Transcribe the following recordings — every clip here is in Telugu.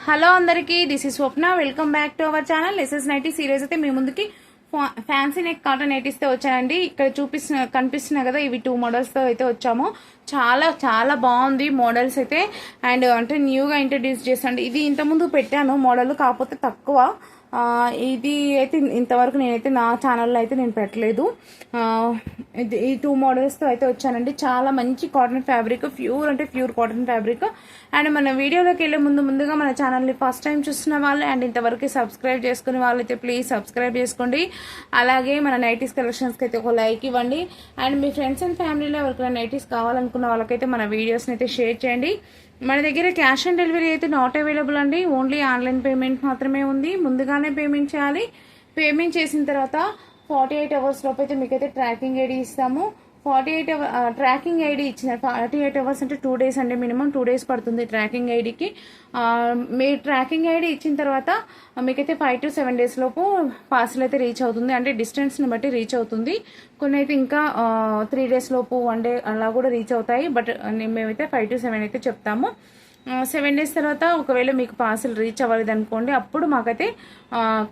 హలో అందరికీ, this is Swapna. Welcome back to our channel SS nighty. Series అయితే మీ ముందుకి ఫ్యాన్సీ నెక్ కాటన్ నైటీస్ తో వచ్చానండి. ఇక్కడ కనిపిస్తున్నాయి కదా, ఇవి 2 మోడల్స్ తో అయితే వచ్చాము. చాలా చాలా బాగుంది మోడల్స్ అయితే. అండ్ అంటే న్యూగా ఇంట్రడ్యూస్ చేస్తాండి. ఇది ఇంతకుముందు పెట్టాను మోడల్, కాకపోతే తక్కువ. ఇది అయితే ఇంతవరకు నేనైతే నా ఛానల్లో అయితే నేను పెట్టలేదు. ఈ 2 మోడల్స్తో అయితే వచ్చానండి. చాలా మంచి కాటన్ ఫ్యాబ్రిక్, ప్యూర్ అంటే ప్యూర్ కాటన్ ఫ్యాబ్రిక్. అండ్ మన వీడియోలోకి వెళ్ళే ముందుగా మన ఛానల్ని ఫస్ట్ టైం చూస్తున్న వాళ్ళు అండ్ ఇంతవరకు సబ్స్క్రైబ్ చేసుకునే వాళ్ళైతే ప్లీజ్ సబ్స్క్రైబ్ చేసుకోండి. అలాగే మన నైటీస్ కలెక్షన్స్కి అయితే ఒక లైక్ ఇవ్వండి. అండ్ మీ ఫ్రెండ్స్ అండ్ ఫ్యామిలీలో ఎవరికైనా నైటీస్ కావాలనుకున్న వాళ్ళకైతే మన వీడియోస్ని అయితే షేర్ చేయండి. మన దగ్గర క్యాష్ ఆన్ డెలివరీ అయితే నాట్ అవైలబుల్ అండి. ఓన్లీ ఆన్లైన్ పేమెంట్ మాత్రమే ఉంది. ముందుగానే పేమెంట్ చేయాలి. పేమెంట్ చేసిన తర్వాత 48 అవర్స్ లోపు అయితే మీకైతే ట్రాకింగ్ ఐడి ఇస్తాము. 48 ట్రాకింగ్ ఐడి ఇచ్చిన 48 అవర్స్ అంటే 2 డేస్ అండి. మినిమం 2 డేస్ పడుతుంది ట్రాకింగ్ ఐడికి. మీ ట్రాకింగ్ ఐడి ఇచ్చిన తర్వాత మీకైతే 5 to 7 డేస్ లోపు పార్సల్ అయితే రీచ్ అవుతుంది. అంటే డిస్టెన్స్ని బట్టి రీచ్ అవుతుంది. కొన్ని అయితే ఇంకా 3 డేస్ లోపు 1 డే అలా కూడా రీచ్ అవుతాయి. బట్ మేమైతే 5 to 7 అయితే చెప్తాము. 7 డేస్ తర్వాత ఒకవేళ మీకు పార్సల్ రీచ్ అవ్వలేదు అనుకోండి, అప్పుడు మాకైతే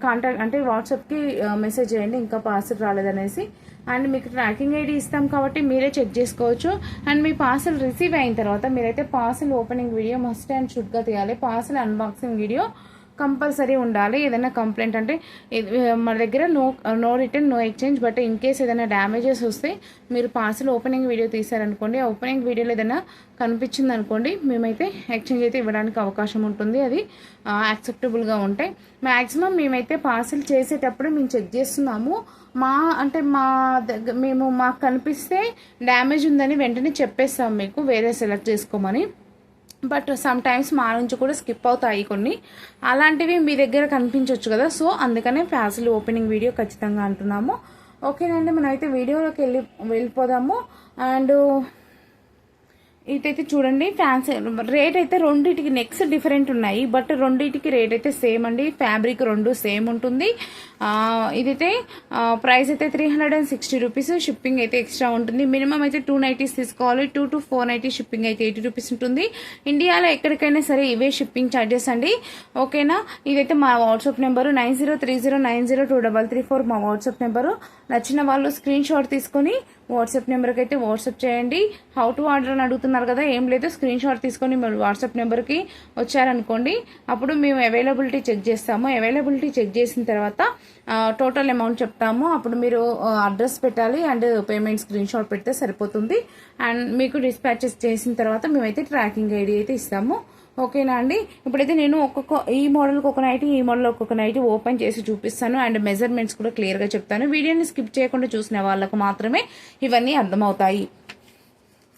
కాంటాక్ట్ అంటే వాట్సాప్కి మెసేజ్ చేయండి ఇంకా పార్సల్ రాలేదనేసి. అండ్ మీకు ట్రాకింగ్ ఐడి ఇస్తాం కాబట్టి మీరే చెక్ చేసుకోవచ్చు. అండ్ మీ పార్సల్ రిసీవ్ అయిన తర్వాత మీరైతే parcel opening video must and షుడ్గా తీయాలి. పార్సల్ అన్బాక్సింగ్ వీడియో కంపల్సరీ ఉండాలి. ఏదైనా కంప్లైంట్ అంటే మన దగ్గర no return no exchange. But in case ఏదైనా డ్యామేజెస్ వస్తే మీరు పార్సల్ ఓపెనింగ్ వీడియో తీసారనుకోండి, ఆ ఓపెనింగ్ వీడియోలో ఏదైనా కనిపించింది అనుకోండి, మేమైతే ఎక్స్చేంజ్ అయితే ఇవ్వడానికి అవకాశం ఉంటుంది. అది యాక్సెప్టబుల్గా ఉంటాయి. మ్యాక్సిమం మేమైతే పార్సల్ చేసేటప్పుడు మేము చెక్ చేస్తున్నాము. మాకు కనిపిస్తే డ్యామేజ్ ఉందని వెంటనే చెప్పేస్తాం మీకు, వేరే సెలెక్ట్ చేసుకోమని. బట్ సమ్ టైమ్స్ మా నుంచి కూడా స్కిప్ అవుతాయి కొన్ని. అలాంటివి మీ దగ్గర కనిపించవచ్చు కదా, సో అందుకనే పార్సల్ ఓపెనింగ్ వీడియో ఖచ్చితంగా అంటున్నాము. ఓకేనండి, మనం అయితే వీడియోలోకి వెళ్ళిపోదాము. అండ్ ఇదైతే చూడండి, ఫ్యాన్సీ రేట్ అయితే రెండింటికి నెక్స్ డిఫరెంట్ ఉన్నాయి. బట్ రెండింటికి రేట్ అయితే సేమ్ అండి. ఫ్యాబ్రిక్ 2 సేమ్ ఉంటుంది. ఇదైతే ప్రైస్ అయితే 360 రూపీస్. షిప్పింగ్ అయితే ఎక్స్ట్రా ఉంటుంది. మినిమం అయితే 2 నైటీస్ తీసుకోవాలి. 2 to 4 నైటీస్ షిప్పింగ్ అయితే 80 రూపీస్ ఉంటుంది. ఇండియాలో ఎక్కడికైనా సరే ఇవే షిప్పింగ్ ఛార్జెస్ అండి. ఓకేనా. ఇదైతే మా వాట్సాప్ నెంబరు 9030902334 మా వాట్సాప్ నెంబరు. నచ్చిన వాళ్ళు స్క్రీన్ షాట్ తీసుకొని వాట్సాప్ నెంబర్కి అయితే వాట్సాప్ చేయండి. హౌ టు ఆర్డర్ అని అడుగుతున్నారు కదా, ఏం లేదు, స్క్రీన్ షాట్ తీసుకొని మీరు వాట్సాప్ నెంబర్కి వచ్చారనుకోండి, అప్పుడు మేము అవైలబిలిటీ చెక్ చేస్తాము. అవైలబిలిటీ చెక్ చేసిన తర్వాత టోటల్ అమౌంట్ చెప్తాము. అప్పుడు మీరు అడ్రస్ పెట్టాలి అండ్ పేమెంట్ స్క్రీన్ షాట్ పెడితే సరిపోతుంది. అండ్ మీకు డిస్పాచెస్ చేసిన తర్వాత మేమైతే ట్రాకింగ్ ఐడి అయితే ఇస్తాము. ఓకేనా అండి. ఇప్పుడైతే నేను ఈ మోడల్కి ఒక నైట్, ఈ మోడల్ ఒక్కొక్క నైట్ ఓపెన్ చేసి చూపిస్తాను. అండ్ మెజర్మెంట్స్ కూడా క్లియర్గా చెప్తాను. వీడియోని స్కిప్ చేయకుండా చూసిన వాళ్ళకు మాత్రమే ఇవన్నీ అర్థమవుతాయి.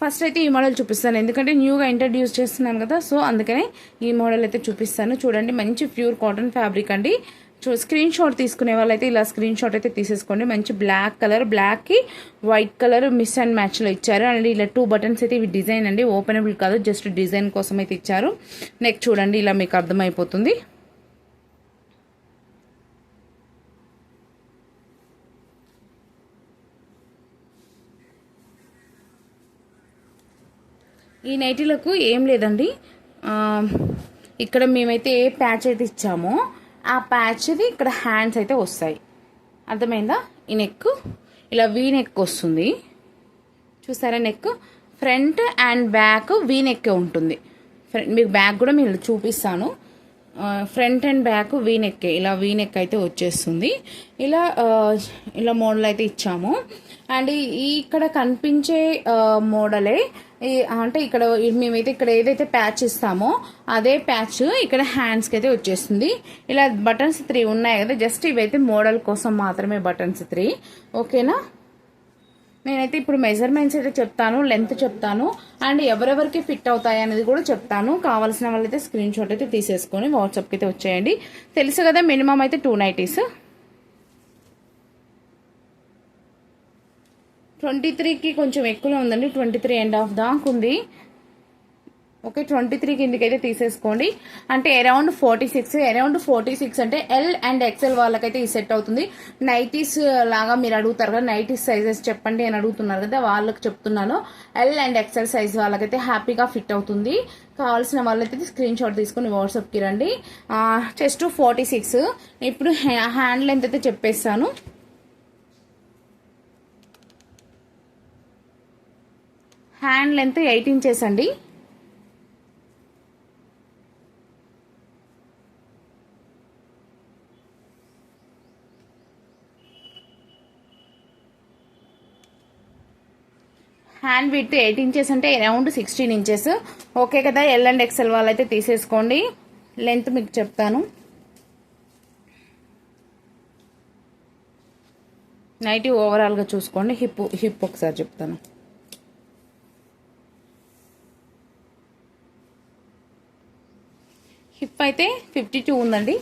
ఫస్ట్ అయితే ఈ మోడల్ చూపిస్తాను, ఎందుకంటే న్యూగా ఇంట్రడ్యూస్ చేస్తున్నాను కదా, సో అందుకనే ఈ మోడల్ అయితే చూపిస్తాను. చూడండి, మంచి ప్యూర్ కాటన్ ఫ్యాబ్రిక్ అండి. స్క్రీన్ షాట్ తీసుకునే వాళ్ళైతే ఇలా స్క్రీన్ షాట్ అయితే తీసేసుకోండి. మంచి బ్లాక్ కలర్, బ్లాక్కి వైట్ కలర్ మిస్ అండ్ మ్యాచ్లో ఇచ్చారు. అండ్ ఇలా 2 బటన్స్ అయితే ఇవి డిజైన్ అండి, ఓపెనబుల్ కాదు, జస్ట్ డిజైన్ కోసం అయితే ఇచ్చారు. నెక్ చూడండి, ఇలా మీకు అర్థమైపోతుంది. ఈ నైటీలకు ఏం లేదండి, ఇక్కడ మేమైతే ఏ ప్యాచ్ అయితే ఇచ్చామో ఆ ప్యాచ్ది ఇక్కడ హ్యాండ్స్ అయితే వస్తాయి. అర్థమైందా. ఈ నెక్ ఇలా వీ నెక్ వస్తుంది, చూసారా. Neck front and back V neck ఉంటుంది. మీకు బ్యాక్ కూడా మీరు చూపిస్తాను. Front and back V neck, ఇలా వీ నెక్ అయితే వచ్చేస్తుంది. ఇలా మోడల్ అయితే ఇచ్చాము. అండ్ ఇక్కడ కనిపించే మోడలే అంటే ఇక్కడ మేమైతే ఇక్కడ ఏదైతే ప్యాచ్ ఇస్తామో అదే ప్యాచ్ ఇక్కడ హ్యాండ్స్కి అయితే వచ్చేస్తుంది. ఇలా బటన్స్ 3 ఉన్నాయి కదా, జస్ట్ ఇవైతే మోడల్ కోసం మాత్రమే బటన్స్ 3. ఓకేనా. నేనైతే ఇప్పుడు మెజర్మెంట్స్ అయితే చెప్తాను, లెంత్ చెప్తాను, అండ్ ఎవరెవరికి ఫిట్ అవుతాయి అనేది కూడా చెప్తాను. కావాల్సిన వాళ్ళైతే స్క్రీన్ షాట్ అయితే తీసేసుకొని వాట్సాప్కి అయితే వచ్చేయండి. తెలుసు కదా, మినిమం అయితే 2 నైటీస్. 23కి కొంచెం ఎక్కువలో ఉందండి, 23.5 దాకా ఉంది. ఓకే 23 కిందకి అయితే తీసేసుకోండి. అంటే అరౌండ్ 46 అంటే ఎల్ అండ్ ఎక్సెల్ వాళ్ళకైతే ఈ సెట్ అవుతుంది. నైటీస్ లాగా మీరు అడుగుతారు కదా, నైటీస్ సైజెస్ చెప్పండి అని అడుగుతున్నారు కదా, వాళ్ళకి చెప్తున్నాను. ఎల్ అండ్ ఎక్సెల్ సైజ్ వాళ్ళకైతే హ్యాపీగా ఫిట్ అవుతుంది. కావాల్సిన వాళ్ళైతే స్క్రీన్ షాట్ తీసుకుని వాట్సాప్కి రండి. చెస్ట్ 46. ఇప్పుడు హ్యాండ్ లెంత్ అయితే చెప్పేస్తాను. హ్యాండ్ లెంత్ 8 ఇంచెస్ అండి. హ్యాండ్ విడ్త్ 8 ఇంచెస్ అంటే అరౌండ్ 16 ఇంచెస్. ఓకే కదా, ఎల్ అండ్ ఎక్సెల్ వాళ్ళైతే తీసేసుకోండి. లెంత్ మీకు చెప్తాను. నైటీ ఓవరాల్గా చూసుకోండి. హిప్ ఒకసారి చెప్తాను. హిప్ అయితే 52 ఉందండి.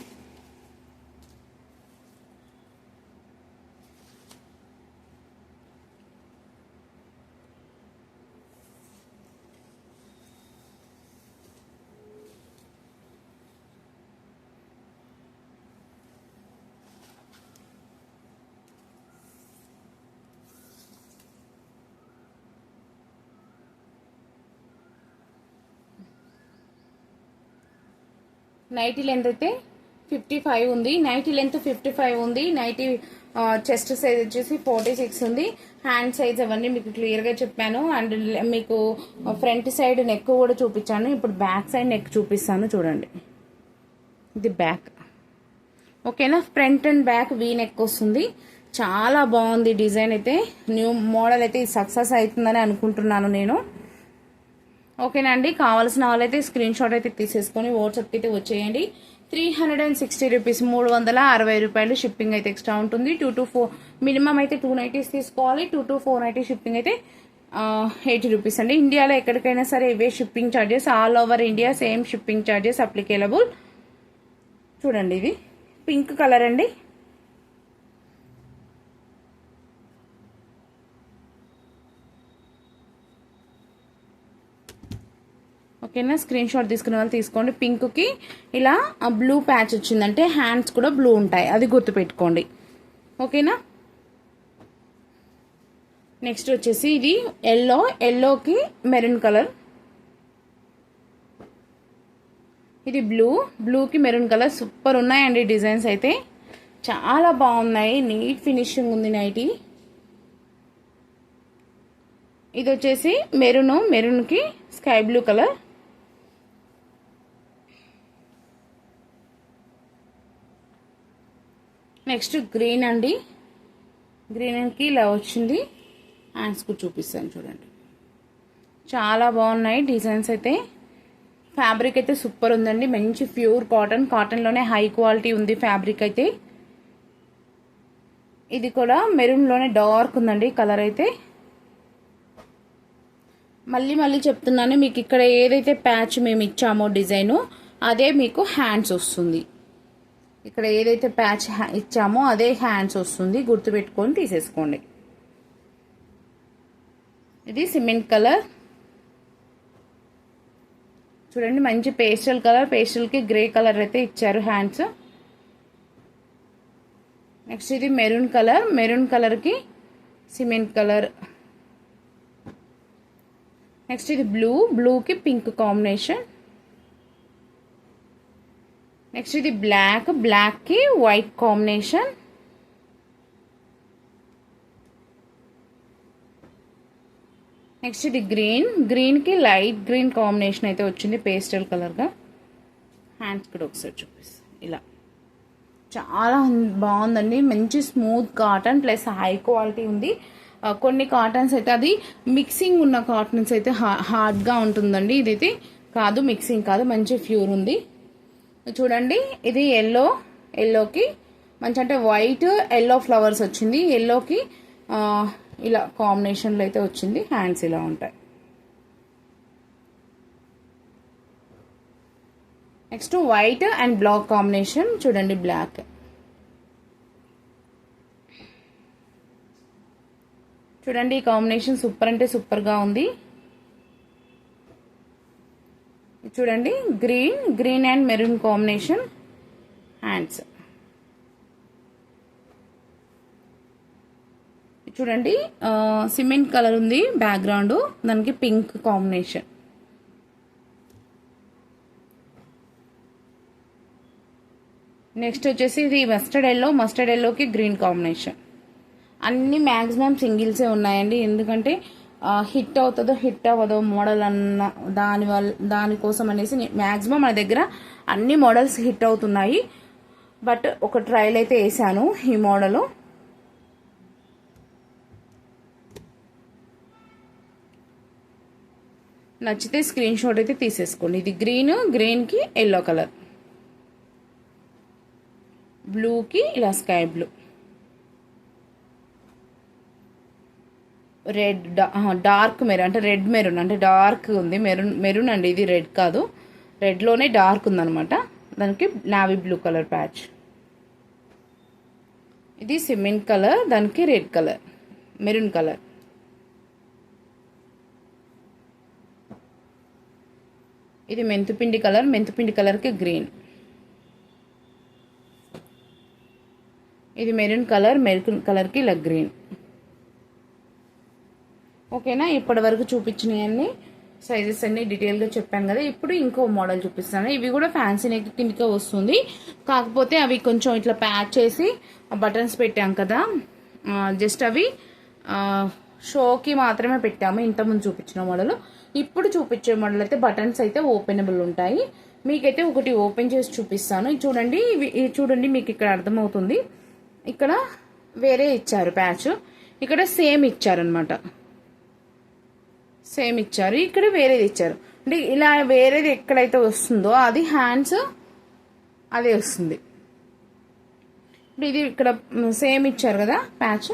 నైటీ లెంత్ అయితే 55 ఉంది. నైటీ లెంత్ 55 ఉంది. నైటీ చెస్ట్ సైజ్ వచ్చేసి 46 ఉంది. హ్యాండ్ సైజ్ అవన్నీ మీకు క్లియర్గా చెప్పాను. అండ్ మీకు ఫ్రంట్ సైడ్ నెక్ కూడా చూపించాను. ఇప్పుడు బ్యాక్ సైడ్ నెక్ చూపిస్తాను చూడండి. ఇది బ్యాక్. ఓకేనా, front and back V neck వస్తుంది. చాలా బాగుంది డిజైన్ అయితే. న్యూ మోడల్ అయితే సక్సెస్ అవుతుందని అనుకుంటున్నాను నేను. ఓకేనా అండి, కావాల్సిన వాళ్ళైతే స్క్రీన్ షాట్ అయితే తీసేసుకొని వాట్సాప్కి అయితే వచ్చేయండి. 360 రూపీస్, 360 రూపాయలు షిప్పింగ్ అయితే ఎక్స్ట్రా ఉంటుంది. 2 to 4 మినిమం అయితే 2 నైటీస్ తీసుకోవాలి. 2 to 4 నైటీ షిప్పింగ్ అయితే 80 రూపీస్ అండి. ఇండియాలో ఎక్కడికైనా సరే ఇవే shipping charges. All over India same shipping charges applicable. చూడండి, ఇది పింక్ కలర్ అండి. ఓకేనా, స్క్రీన్ షాట్ తీసుకునే వాళ్ళు తీసుకోండి. పింక్కి ఇలా బ్లూ ప్యాచ్ వచ్చిందంటే హ్యాండ్స్ కూడా బ్లూ ఉంటాయి, అది గుర్తుపెట్టుకోండి. ఓకేనా, నెక్స్ట్ వచ్చేసి ఇది ఎల్లోకి మెరూన్ కలర్. ఇది బ్లూకి మెరూన్ కలర్. సూపర్ ఉన్నాయండి డిజైన్స్ అయితే, చాలా బాగున్నాయి. నీట్ ఫినిషింగ్ ఉంది నైటీ. ఇది వచ్చేసి మెరూన్కి sky blue colour. Next green అండి. గ్రీన్కి ఇలా వచ్చింది. హ్యాండ్స్కు చూపిస్తాను చూడండి. చాలా బాగున్నాయి డిజైన్స్ అయితే. ఫ్యాబ్రిక్ అయితే సూపర్ ఉందండి. మంచి ప్యూర్ కాటన్లోనే హై క్వాలిటీ ఉంది ఫ్యాబ్రిక్ అయితే. ఇది కూడా మెరూన్లోనే డార్క్ ఉందండి కలర్ అయితే. మళ్ళీ చెప్తున్నాను, మీకు ఇక్కడ ఏదైతే ప్యాచ్ మేము ఇచ్చామో డిజైను అదే మీకు హ్యాండ్స్ వస్తుంది. ఇక్కడ ఏదైతే ప్యాచ్ ఇచ్చామో అదే హ్యాండ్స్ వస్తుంది, గుర్తుపెట్టుకొని తీసేసుకోండి. ఇది సిమెంట్ కలర్ చూడండి, మంచి పేస్టల్ కలర్. పేస్టల్కి గ్రే కలర్ అయితే ఇచ్చారు హ్యాండ్స్. నెక్స్ట్ ఇది మెరూన్ కలర్కి సిమెంట్ కలర్. నెక్స్ట్ ఇది బ్లూకి పింక్ కాంబినేషన్. నెక్స్ట్ ఇది బ్లాక్కి వైట్ కాంబినేషన్. నెక్స్ట్ ఇది గ్రీన్కి లైట్ గ్రీన్ కాంబినేషన్ అయితే వచ్చింది పేస్టల్ కలర్గా. హ్యాండ్స్ కూడా ఒకసారి చూపిస్తాను. ఇలా చాలా బాగుందండి. మంచి smooth cotton plus high quality ఉంది. కొన్ని కాటన్స్ అయితే అది మిక్సింగ్ ఉన్న కాటన్స్ అయితే హార్డ్గా ఉంటుందండి. ఇదైతే కాదు, మిక్సింగ్ కాదు, మంచి ప్యూర్ ఉంది. చూడండి, ఇది ఎల్లోకి మంచి అంటే వైట్ ఎల్లో ఫ్లవర్స్ వచ్చింది. ఎల్లోకి ఇలా కాంబినేషన్లో అయితే వచ్చింది. హ్యాండ్స్ ఇలా ఉంటాయి. Next white and black combination చూడండి, బ్లాక్. చూడండి, ఈ కాంబినేషన్ సూపర్ అంటే సూపర్గా ఉంది. చూడండి green and maroon combination hands. చూడండి సిమెంట్ కలర్ ఉంది బ్యాక్గ్రౌండ్, దానికి పింక్ కాంబినేషన్. నెక్స్ట్ వచ్చేసి ఇది మస్టర్డ్ ఎల్లోకి గ్రీన్ కాంబినేషన్. అన్ని మ్యాక్సిమం సింగిల్సే ఉన్నాయండి, ఎందుకంటే హిట్ అవుతుందో హిట్ అవ్వదో మోడల్ అన్న దానికోసం అనేసి మ్యాక్సిమం మన దగ్గర అన్ని మోడల్స్ హిట్ అవుతున్నాయి. బట్ ఒక ట్రయల్ అయితే వేసాను ఈ మోడలు. నచ్చితే స్క్రీన్ షాట్ అయితే తీసేసుకోండి. ఇది గ్రీన్కి ఎల్లో కలర్, బ్లూకి ఇలా sky blue, red dark maroon అంటే రెడ్ మెరూన్ అంటే డార్క్ ఉంది. మెరూన్ అండి ఇది, రెడ్ కాదు, రెడ్లోనే డార్క్ ఉందనమాట. దానికి నావీ బ్లూ కలర్ ప్యాచ్. ఇది సిమెంట్ కలర్, దానికి రెడ్ కలర్ మెరూన్ కలర్. ఇది మెంతుపిండి కలర్కి గ్రీన్. ఇది మెరూన్ కలర్కి ఇలా గ్రీన్. ఓకేనా, ఇప్పటి వరకు చూపించినవన్నీ సైజెస్ అన్ని డీటెయిల్గా చెప్పాను కదా. ఇప్పుడు ఇంకో మోడల్ చూపిస్తాను. ఇవి కూడా ఫ్యాన్సీ నెక్ కిందకే వస్తుంది, కాకపోతే అవి కొంచెం ఇట్లా ప్యాచ్ చేసి బటన్స్ పెట్టాం కదా, జస్ట్ అవి షోకి మాత్రమే పెట్టాము ఇంతకుముందు చూపించిన మోడల్. ఇప్పుడు చూపించే మోడల్ అయితే బటన్స్ అయితే ఓపెనబుల్ ఉంటాయి. మీకైతే ఒకటి ఓపెన్ చేసి చూపిస్తాను. చూడండి, చూడండి మీకు ఇక్కడ అర్థమవుతుంది. ఇక్కడ వేరే ఇచ్చారు ప్యాచ్, ఇక్కడ సేమ్ ఇచ్చారనమాట. సేమ్ ఇచ్చారు, ఇక్కడ వేరేది ఇచ్చారు. అంటే ఇలా వేరేది ఎక్కడైతే వస్తుందో అది హ్యాండ్స్ అదే వస్తుంది. ఇప్పుడు ఇది ఇక్కడ సేమ్ ఇచ్చారు కదా ప్యాచ్,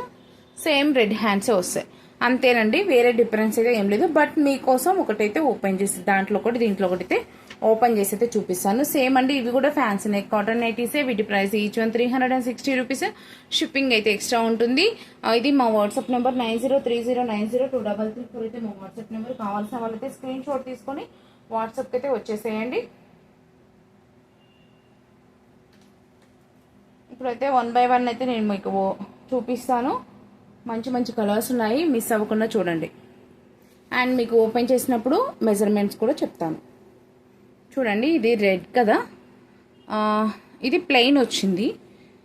సేమ్ రెడ్ హ్యాండ్సే వస్తాయి. అంతేనండి, వేరే డిఫరెన్స్ అయితే ఏం లేదు. బట్ మీకోసం ఒకటైతే ఓపెన్ చేసి దీంట్లో ఒకటి అయితే ఓపెన్ చేసి అయితే చూపిస్తాను. సేమ్ అండి, ఇవి కూడా ఫ్యాన్సీ నెక్ కాటన్ నైటీసే. వీటి price each one 360 rupees. Shipping అయితే ఎక్స్ట్రా ఉంటుంది. ఇది మా వాట్సాప్ నెంబర్ 9030902334 అయితే మా వాట్సాప్ నెంబర్. కావాల్సిన వాళ్ళైతే స్క్రీన్ షాట్ తీసుకొని వాట్సాప్కి అయితే వచ్చేసేయండి. ఇప్పుడైతే 1 by 1 అయితే నేను మీకు చూపిస్తాను. మంచి కలర్స్ ఉన్నాయి, మిస్ అవ్వకుండా చూడండి. అండ్ మీకు ఓపెన్ చేసినప్పుడు మెజర్మెంట్స్ కూడా చెప్తాను. చూడండి, ఇది రెడ్ కదా, ఇది ప్లెయిన్ వచ్చింది.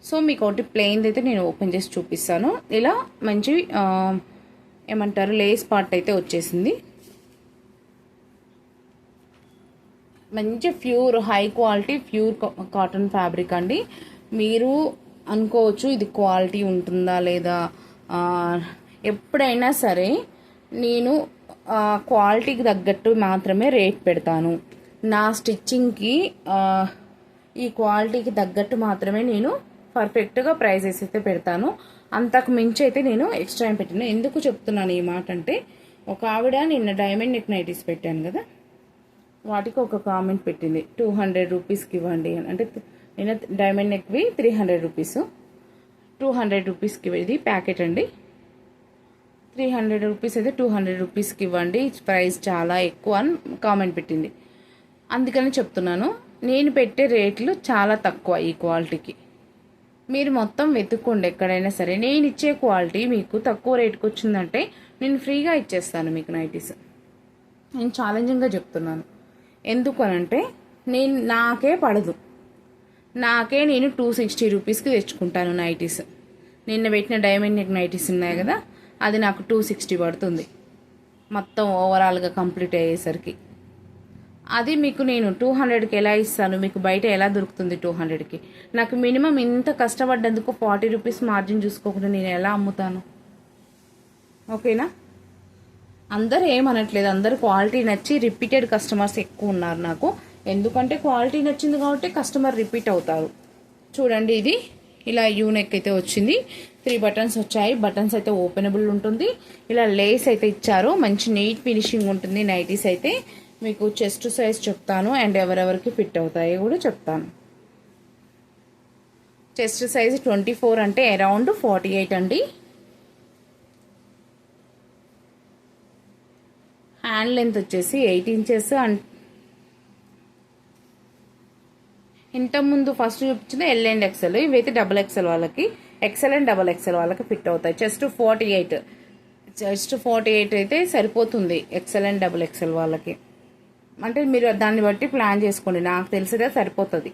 సో మీకు ఒకటి ప్లెయిన్ అయితే నేను ఓపెన్ చేసి చూపిస్తాను. ఇలా మంచి ఏమంటారు లేస్ పార్ట్ అయితే వచ్చేసింది. మంచి pure high quality pure cotton fabric అండి. మీరు అనుకోవచ్చు ఇది క్వాలిటీ ఉంటుందా లేదా. ఎప్పుడైనా సరే నేను క్వాలిటీకి తగ్గట్టు మాత్రమే రేట్ పెడతాను. నా స్టిచ్చింగ్కి ఈ క్వాలిటీకి తగ్గట్టు మాత్రమే నేను పర్ఫెక్ట్గా ప్రైజెస్ అయితే పెడతాను. అంతకు మించి అయితే నేను ఎక్స్ట్రా పెట్టాను. ఎందుకు చెప్తున్నాను ఈ మాట అంటే, ఒక ఆవిడ నిన్న డైమండ్ నెక్ నైటీస్ పెట్టాను కదా, వాటికి ఒక కామెంట్ పెట్టింది 200 రూపీస్కి ఇవ్వండి అని. అంటే నిన్న డైమండ్ నెక్వి 300 రూపీస్, 200 రూపీస్కి ఇది ప్యాకెట్ అండి. 300 రూపీస్ అయితే 200 రూపీస్కి ఇవ్వండి, ప్రైస్ చాలా ఎక్కువ అని కామెంట్ పెట్టింది. అందుకని చెప్తున్నాను, నేను పెట్టే రేట్లు చాలా తక్కువ ఈ క్వాలిటీకి. మీరు మొత్తం వెతుక్కోండి ఎక్కడైనా సరే. నేను ఇచ్చే క్వాలిటీ మీకు తక్కువ రేటుకి వచ్చిందంటే నేను ఫ్రీగా ఇచ్చేస్తాను మీకు నైటీస్. నేను ఛాలెంజింగ్గా చెప్తున్నాను. ఎందుకు అనంటే నాకే పడదు, నేను 260 రూపీస్కి తెచ్చుకుంటాను నైటీస్. నిన్న పెట్టిన డైమండ్ నెక్ నైటీస్ ఉన్నాయి కదా, అది నాకు 260 పడుతుంది మొత్తం ఓవరాల్గా కంప్లీట్ అయ్యేసరికి. అది మీకు నేను 200కి ఎలా ఇస్తాను, మీకు బయట ఎలా దొరుకుతుంది 200కి? నాకు మినిమం ఇంత కష్టపడ్డందుకు 40 రూపీస్ మార్జిన్ చూసుకోకుండా నేను ఎలా అమ్ముతాను? ఓకేనా, అందరూ ఏమనట్లేదు, అందరూ క్వాలిటీ నచ్చి రిపీటెడ్ కస్టమర్స్ ఎక్కువ ఉన్నారు నాకు. ఎందుకంటే క్వాలిటీ నచ్చింది కాబట్టి కస్టమర్ రిపీట్ అవుతారు. చూడండి, ఇది ఇలా యూనెక్ అయితే వచ్చింది, 3 బటన్స్ వచ్చాయి. బటన్స్ అయితే ఓపెనబుల్ ఉంటుంది. ఇలా లేస్ అయితే ఇచ్చారు, మంచి నీట్ ఫినిషింగ్ ఉంటుంది. నైటీస్ అయితే మీకు చెస్ట్ సైజ్ చెప్తాను అండ్ ఎవరెవరికి ఫిట్ అవుతాయి కూడా చెప్తాను. చెస్ట్ సైజ్ 24 అంటే అరౌండ్ 48 అండి. హ్యాండ్ లెంత్ వచ్చేసి 8 ఇంచెస్ ఇంతకుముందు ఫస్ట్ చూపించింది ఎల్ అండ్ ఎక్సెల్, ఇవైతే డబుల్ ఎక్సెల్ వాళ్ళకి, ఎక్సెల్ అండ్ డబుల్ ఎక్సెల్ వాళ్ళకి ఫిట్ అవుతాయి. చెస్ట్ 48 అయితే సరిపోతుంది ఎక్సెల్ అండ్ డబుల్ ఎక్సెల్ వాళ్ళకి. అంటే మీరు దాన్ని బట్టి ప్లాన్ చేసుకోండి, నాకు తెలిసిదే సరిపోతుంది.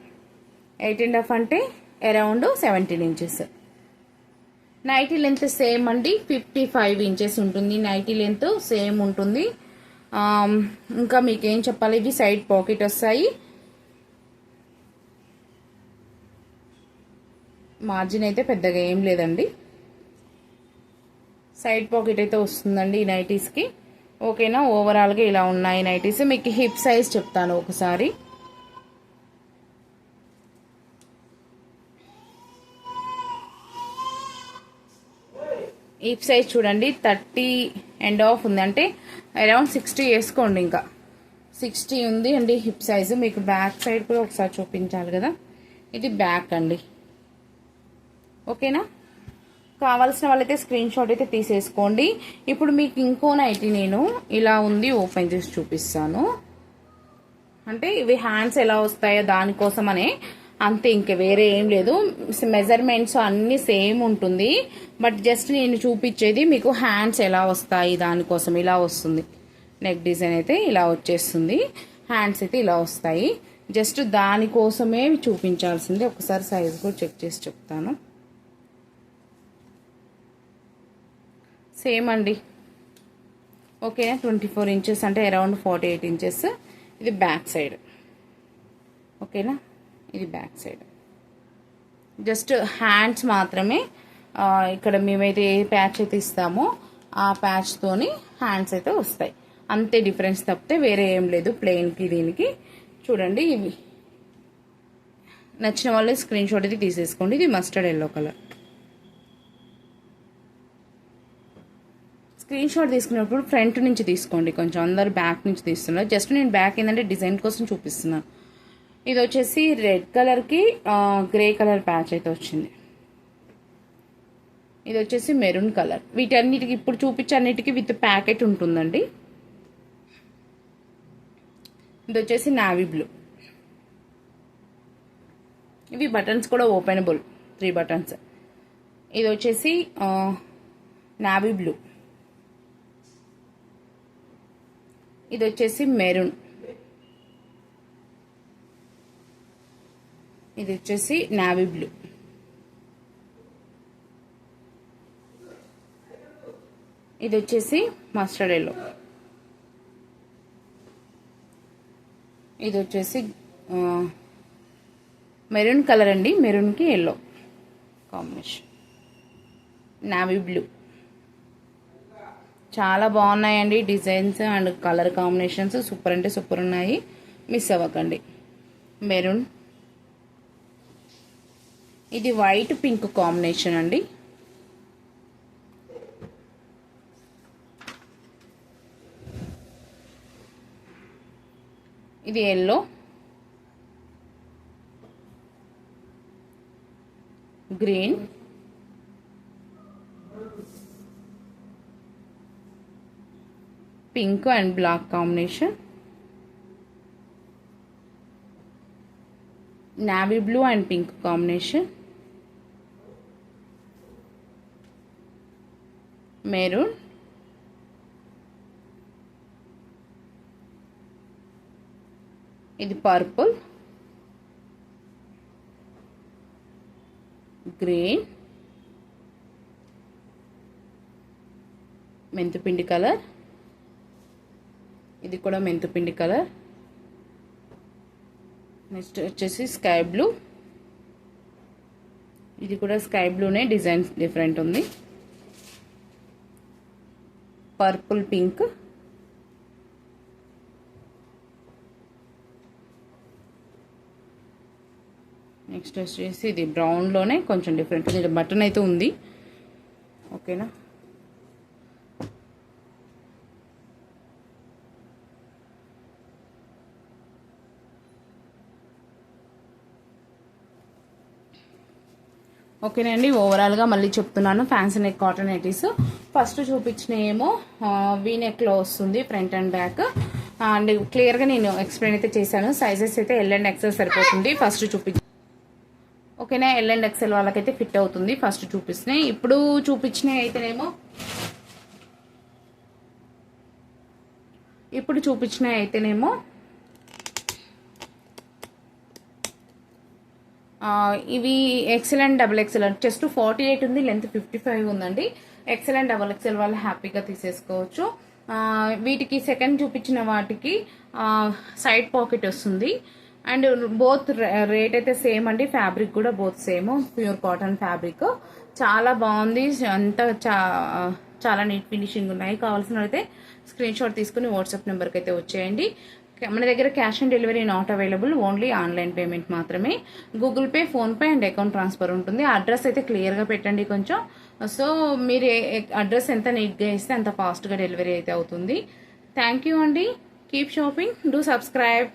8.5 అంటే around 17 inches. Nighty length same అండి, 55 ఇంచెస్ ఉంటుంది. నైటీ లెంత్ సేమ్ ఉంటుంది. ఇంకా మీకు ఏం చెప్పాలి, ఇవి సైడ్ పాకెట్ వస్తాయి. మార్జిన్ అయితే పెద్దగా ఏం లేదండి, సైడ్ పాకెట్ అయితే వస్తుందండి ఈ నైటీస్కి. ఓకేనా, ఓవరాల్గా ఇలా ఉన్నాయి నైటీస్. మీకు హిప్ సైజ్ చెప్తాను ఒకసారి. హిప్ సైజ్ చూడండి 30.5 ఉంది, అంటే అరౌండ్ 60 వేసుకోండి. ఇంకా 60 ఉంది అండి హిప్ సైజు. మీకు బ్యాక్ సైడ్ కూడా ఒకసారి చూపించాలి కదా, ఇది బ్యాక్ అండి. ఓకేనా, కావాల్సిన వాళ్ళైతే స్క్రీన్ షాట్ అయితే తీసేసుకోండి. ఇప్పుడు మీకు ఇంకో నైటీ నేను ఇలా ఉంది ఓపెన్ చేసి చూపిస్తాను. అంటే ఇవి హ్యాండ్స్ ఎలా వస్తాయో దానికోసమనే, అంతే, ఇంకా వేరే ఏం లేదు. మెజర్మెంట్స్ అన్నీ సేమ్ ఉంటుంది, బట్ జస్ట్ నేను చూపించేది మీకు హ్యాండ్స్ ఎలా వస్తాయి దానికోసం. ఇలా వస్తుంది నెక్ డిజైన్ అయితే, ఇలా వచ్చేస్తుంది. హ్యాండ్స్ అయితే ఇలా వస్తాయి, జస్ట్ దానికోసమే చూపించాల్సింది. ఒకసారి సైజ్ కూడా చెక్ చేసి చెప్తాను. సేమ్ అండి, ఓకేనా. 24 ఇంచెస్ అంటే అరౌండ్ 48 ఇంచెస్. ఇది బ్యాక్ సైడ్, ఓకేనా, ఇది బ్యాక్ సైడ్. జస్ట్ హ్యాండ్స్ మాత్రమే ఇక్కడ మేమైతే ఏ ప్యాచ్ అయితే ఇస్తామో ఆ ప్యాచ్తోని హ్యాండ్స్ అయితే వస్తాయి, అంతే డిఫరెన్స్ తప్పితే వేరే ఏం లేదు ప్లెయిన్కి దీనికి. చూడండి, ఇవి నచ్చిన వాళ్ళు స్క్రీన్ షాట్ అయితే తీసేసుకోండి. ఇది mustard yellow colour. Screen shot తీసుకున్నప్పుడు ఫ్రంట్ నుంచి తీసుకోండి, కొంచెం అందరు బ్యాక్ నుంచి తీస్తున్నారు. జస్ట్ నేను బ్యాక్ ఏంటంటే డిజైన్ కోసం చూపిస్తున్నాను. ఇది వచ్చేసి రెడ్ కలర్కి గ్రే కలర్ ప్యాచ్ అయితే వచ్చింది. ఇది వచ్చేసి మెరూన్ కలర్. వీటన్నిటికి ఇప్పుడు చూపించే అన్నిటికీ విత్ ప్యాకెట్ ఉంటుందండి. ఇది వచ్చేసి నావీ బ్లూ. ఇవి బటన్స్ కూడా ఓపెనబుల్, 3 బటన్స్. ఇది వచ్చేసి నావీ బ్లూ. ఇది వచ్చేసి మెరూన్. ఇది వచ్చేసి నావీ బ్లూ. ఇది వచ్చేసి మస్టర్డ్ ఎల్లో. ఇది వచ్చేసి మెరూన్ కలర్ అండి, మెరూన్కి ఎల్లో కాంబినేషన్. Navy blue. చాలా బాగున్నాయండి designs and colour combinations, super అంటే సూపర్ ఉన్నాయి, మిస్ అవ్వకండి. మెరూన్. ఇది వైట్ పింక్ కాంబినేషన్ అండి. ఇది yellow. Green. Pink and black combination. Navy blue and pink combination. Maroon. ఇది పర్పుల్. గ్రీన్. మెంతుపిండి కలర్. ఇది కూడా మెంతుపిండి కలర్. నెక్స్ట్ వచ్చేసి స్కై బ్లూ. ఇది కూడా స్కై బ్లూనే, డిజైన్ డిఫరెంట్ ఉంది. Purple pink. నెక్స్ట్ వచ్చేసి ఇది బ్రౌన్లోనే కొంచెం డిఫరెంట్ ఉంది, బటన్ అయితే ఉంది. ఓకేనా, ఓకేనండి. ఓవరాల్గా మళ్ళీ చెప్తున్నాను, fancy neck cotton nighties. First చూపించిన ఏమో వీ నెక్లో వస్తుంది ఫ్రంట్ అండ్ బ్యాక్. అండ్ క్లియర్గా నేను ఎక్స్ప్లెయిన్ అయితే చేశాను. సైజెస్ అయితే ఎల్ అండ్ ఎక్సెల్ సరిపోతుంది. ఫస్ట్ చూపించి ఓకేనా. ఎల్ అండ్ ఎక్సెల్ వాళ్ళకైతే ఫిట్ అవుతుంది. ఫస్ట్ చూపిస్తున్నాయి. ఇప్పుడు చూపించినవి అయితేనేమో ఇవి XL and double XL chest 48 ఉంది, లెంత్ 55 ఉందండి. ఎక్సెల్ అండ్ డబుల్ ఎక్సెల్ వాళ్ళు హ్యాపీగా తీసేసుకోవచ్చు. వీటికి సెకండ్ చూపించిన వాటికి సైడ్ పాకెట్ వస్తుంది. అండ్ బోత్ రేట్ అయితే సేమ్ అండి. ఫ్యాబ్రిక్ కూడా both same, pure cotton fabric. చాలా బాగుంది. అంతా చాలా నీట్ ఫినిషింగ్ ఉన్నాయి. కావాల్సిన అయితే స్క్రీన్ షాట్ తీసుకుని వాట్సాప్ నెంబర్కి అయితే వచ్చేయండి. మన దగ్గర cash on delivery not available, only online payment మాత్రమే. Google Pay, PhonePe and account transfer ఉంటుంది. అడ్రస్ అయితే క్లియర్గా పెట్టండి కొంచెం. సో మీరు అడ్రస్ ఎంత నీట్గా ఇస్తే అంత ఫాస్ట్గా డెలివరీ అయితే అవుతుంది. థ్యాంక్ యూ అండి. Keep shopping, do subscribe.